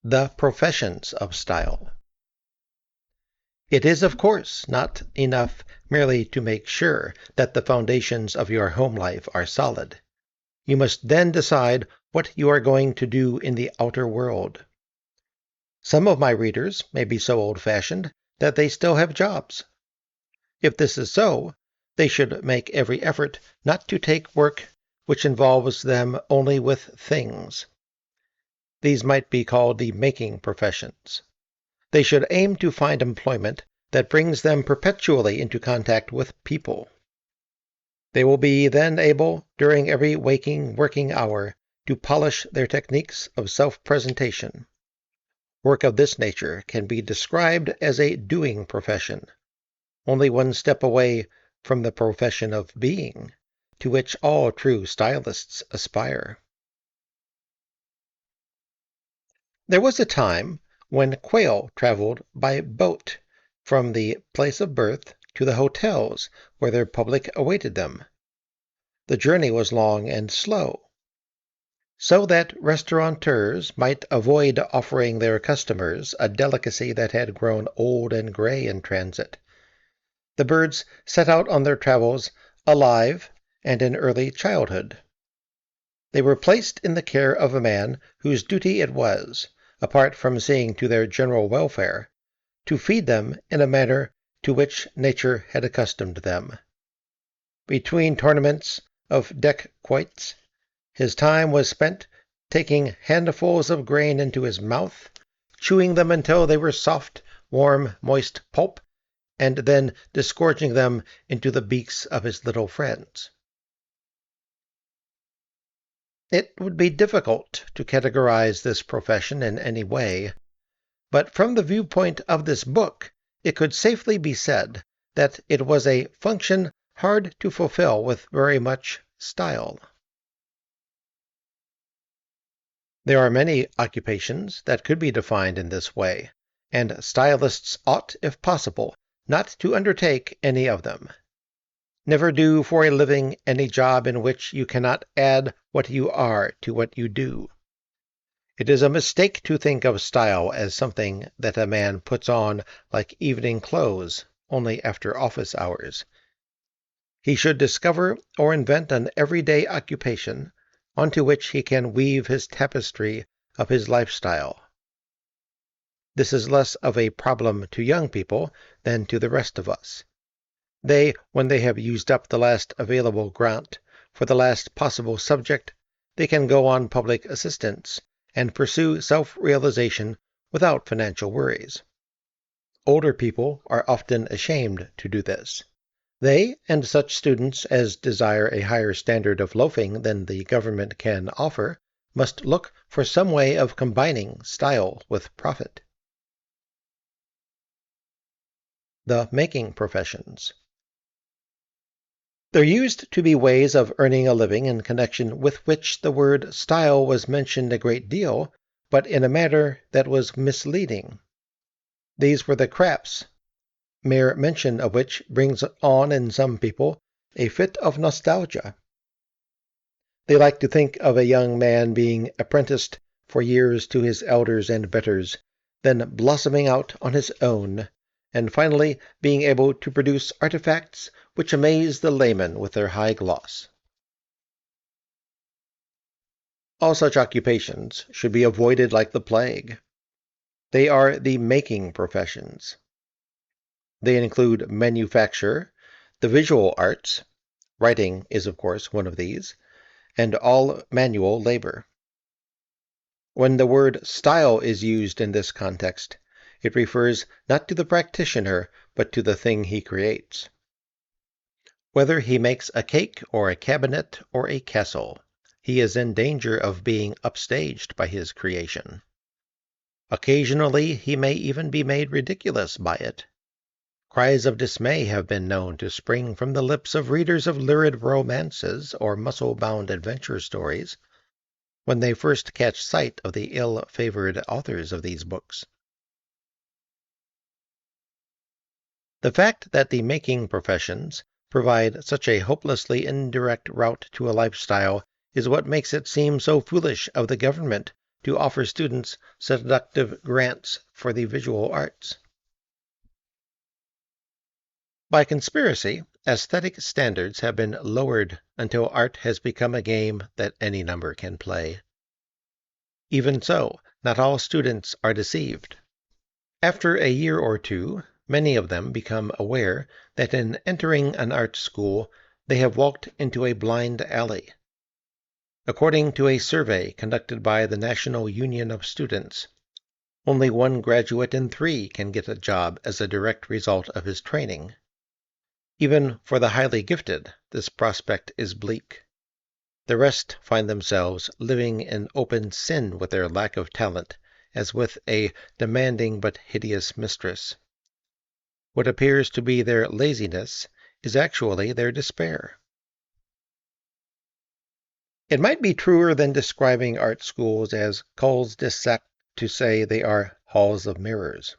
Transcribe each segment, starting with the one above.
The professions of style. It is, of course, not enough merely to make sure that the foundations of your home life are solid. You must then decide what you are going to do in the outer world. Some of my readers may be so old-fashioned that they still have jobs. If this is so, they should make every effort not to take work which involves them only with things. These might be called the making professions. They should aim to find employment that brings them perpetually into contact with people. They will be then able, during every waking working hour, to polish their techniques of self-presentation. Work of this nature can be described as a doing profession, only one step away from the profession of being, to which all true stylists aspire. There was a time when quail traveled by boat from the place of birth to the hotels where their public awaited them. The journey was long and slow, so that restaurateurs might avoid offering their customers a delicacy that had grown old and gray in transit. The birds set out on their travels alive and in early childhood. They were placed in the care of a man whose duty it was, apart from seeing to their general welfare, to feed them in a manner to which nature had accustomed them. Between tournaments of deck quoits, his time was spent taking handfuls of grain into his mouth, chewing them until they were soft, warm, moist pulp, and then disgorging them into the beaks of his little friends. It would be difficult to categorize this profession in any way, but from the viewpoint of this book, it could safely be said that it was a function hard to fulfill with very much style. There are many occupations that could be defined in this way, and stylists ought, if possible, not to undertake any of them. Never do for a living any job in which you cannot add what you are to what you do. It is a mistake to think of style as something that a man puts on like evening clothes only after office hours. He should discover or invent an everyday occupation onto which he can weave his tapestry of his lifestyle. This is less of a problem to young people than to the rest of us. When they have used up the last available grant for the last possible subject, they can go on public assistance and pursue self-realization without financial worries. Older people are often ashamed to do this. They, and such students as desire a higher standard of loafing than the government can offer, must look for some way of combining style with profit. The making professions. There used to be ways of earning a living in connection with which the word style was mentioned a great deal, but in a manner that was misleading. These were the crafts, mere mention of which brings on in some people a fit of nostalgia. They like to think of a young man being apprenticed for years to his elders and betters, then blossoming out on his own, and finally being able to produce artifacts which amaze the layman with their high gloss. All such occupations should be avoided like the plague. They are the making professions. They include manufacture, the visual arts, writing is of course one of these, and all manual labor. When the word style is used in this context, it refers not to the practitioner, but to the thing he creates. Whether he makes a cake or a cabinet or a castle, he is in danger of being upstaged by his creation. Occasionally he may even be made ridiculous by it. Cries of dismay have been known to spring from the lips of readers of lurid romances or muscle-bound adventure stories when they first catch sight of the ill-favored authors of these books. The fact that the making professions provide such a hopelessly indirect route to a lifestyle is what makes it seem so foolish of the government to offer students seductive grants for the visual arts. By conspiracy, aesthetic standards have been lowered until art has become a game that any number can play. Even so, not all students are deceived. After a year or two, many of them become aware that in entering an art school, they have walked into a blind alley. According to a survey conducted by the National Union of Students, only 1 graduate in 3 can get a job as a direct result of his training. Even for the highly gifted, this prospect is bleak. The rest find themselves living in open sin with their lack of talent, as with a demanding but hideous mistress. What appears to be their laziness is actually their despair. It might be truer than describing art schools as cul-de-sac to say they are halls of mirrors.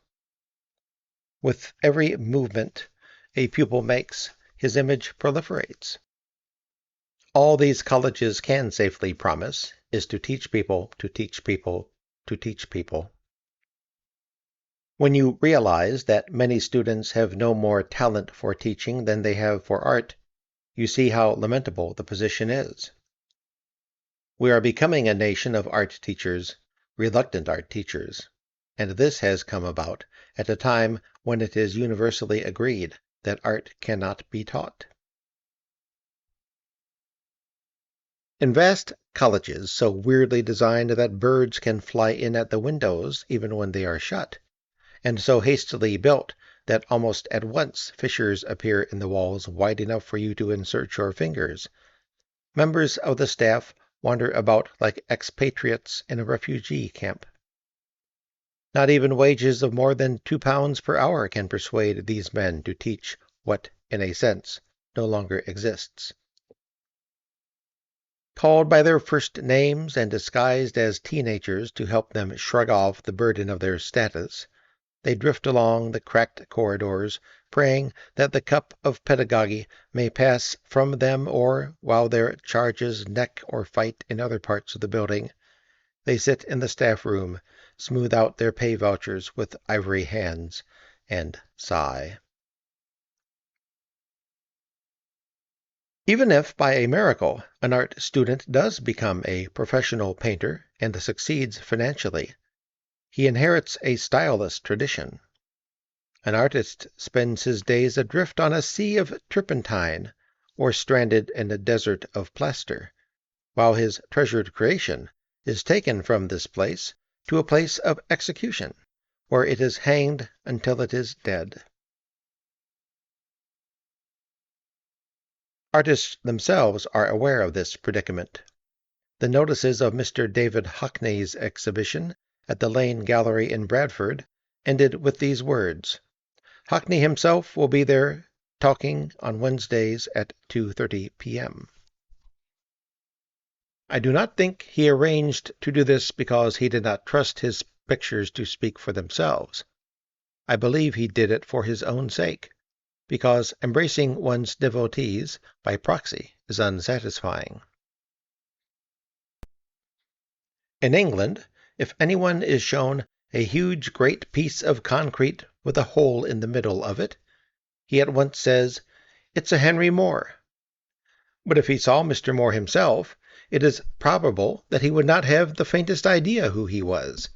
With every movement a pupil makes, his image proliferates. All these colleges can safely promise is to teach people, to teach people, to teach people. When you realize that many students have no more talent for teaching than they have for art, you see how lamentable the position is. We are becoming a nation of art teachers, reluctant art teachers, and this has come about at a time when it is universally agreed that art cannot be taught. In vast colleges so weirdly designed that birds can fly in at the windows even when they are shut, and so hastily built that almost at once fissures appear in the walls wide enough for you to insert your fingers, members of the staff wander about like expatriates in a refugee camp. Not even wages of more than £2 per hour can persuade these men to teach what, in a sense, no longer exists. Called by their first names and disguised as teenagers to help them shrug off the burden of their status, they drift along the cracked corridors, praying that the cup of pedagogy may pass from them, or, while their charges neck or fight in other parts of the building, they sit in the staff room, smooth out their pay vouchers with ivory hands, and sigh. Even if, by a miracle, an art student does become a professional painter and succeeds financially, he inherits a styleless tradition. An artist spends his days adrift on a sea of turpentine, or stranded in a desert of plaster, while his treasured creation is taken from this place to a place of execution, where it is hanged until it is dead. Artists themselves are aware of this predicament. The notices of Mr. David Hockney's exhibition at the Lane Gallery in Bradford ended with these words: "Hockney himself will be there talking on Wednesdays at 2:30 p.m. I do not think he arranged to do this because he did not trust his pictures to speak for themselves. I believe he did it for his own sake, because embracing one's devotees by proxy is unsatisfying. In England, if anyone is shown a huge great piece of concrete with a hole in the middle of it, he at once says, "It's a Henry Moore." But if he saw Mr. Moore himself, it is probable that he would not have the faintest idea who he was.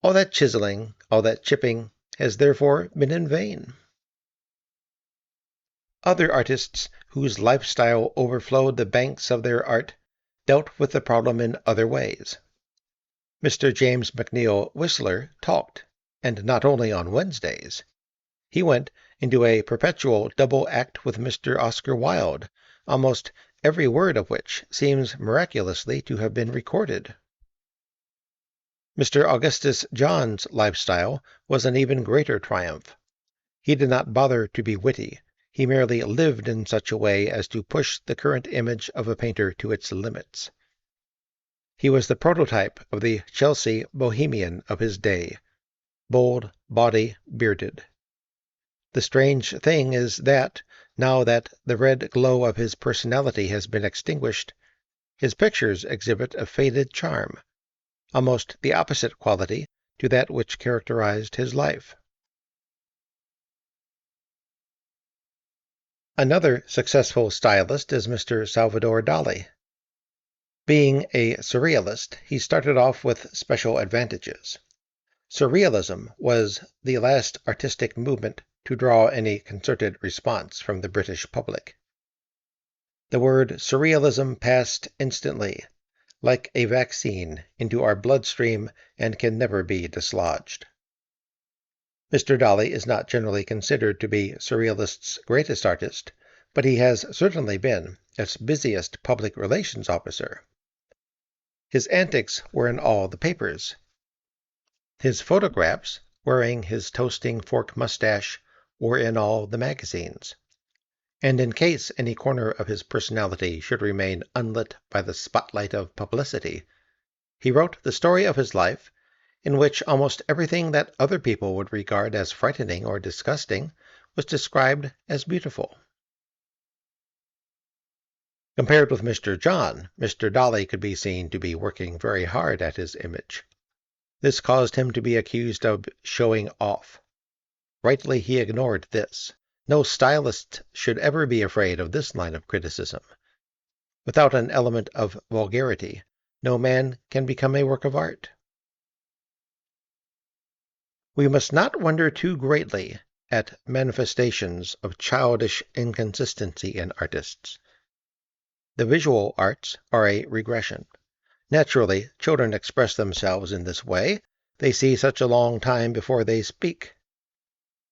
All that chiseling, all that chipping, has therefore been in vain. Other artists whose lifestyle overflowed the banks of their art dealt with the problem in other ways. Mr. James McNeill Whistler talked, and not only on Wednesdays. He went into a perpetual double act with Mr. Oscar Wilde, almost every word of which seems miraculously to have been recorded. Mr. Augustus John's lifestyle was an even greater triumph. He did not bother to be witty. He merely lived in such a way as to push the current image of a painter to its limits. He was the prototype of the Chelsea bohemian of his day, bold, bawdy, bearded. The strange thing is that, now that the red glow of his personality has been extinguished, his pictures exhibit a faded charm. almost the opposite quality to that which characterized his life. Another successful stylist is Mr. Salvador Dali. Being a surrealist, he started off with special advantages. Surrealism was the last artistic movement to draw any concerted response from the British public. The word surrealism passed instantly, like a vaccine, into our bloodstream and can never be dislodged. Mr. Dali is not generally considered to be Surrealist's greatest artist, but he has certainly been its busiest public relations officer. His antics were in all the papers. His photographs, wearing his toasting fork mustache, were in all the magazines. And in case any corner of his personality should remain unlit by the spotlight of publicity, he wrote the story of his life, in which almost everything that other people would regard as frightening or disgusting was described as beautiful. Compared with Mr. John, Mr. Dali could be seen to be working very hard at his image. This caused him to be accused of showing off. Rightly he ignored this. No stylist should ever be afraid of this line of criticism. Without an element of vulgarity, no man can become a work of art. We must not wonder too greatly at manifestations of childish inconsistency in artists. The visual arts are a regression. Naturally, children express themselves in this way. They see such a long time before they speak.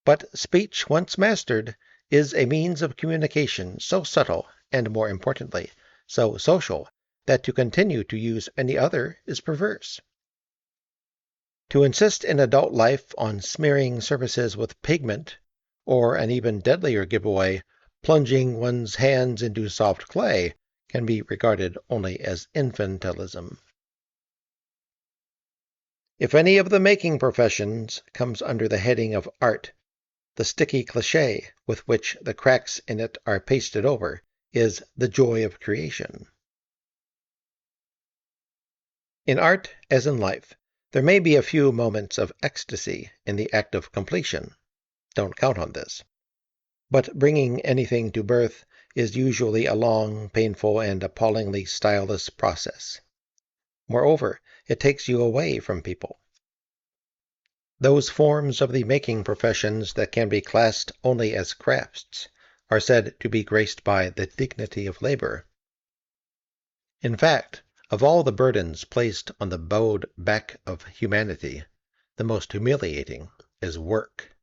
But speech, once mastered, is a means of communication so subtle, and more importantly, so social, that to continue to use any other is perverse. To insist in adult life on smearing surfaces with pigment, or an even deadlier giveaway, plunging one's hands into soft clay, can be regarded only as infantilism. If any of the making professions comes under the heading of art, the sticky cliché with which the cracks in it are pasted over is the joy of creation. In art, as in life, there may be a few moments of ecstasy in the act of completion. Don't count on this. But bringing anything to birth is usually a long, painful, and appallingly styleless process. Moreover, it takes you away from people. Those forms of the making professions that can be classed only as crafts are said to be graced by the dignity of labor. In fact, of all the burdens placed on the bowed back of humanity, the most humiliating is work.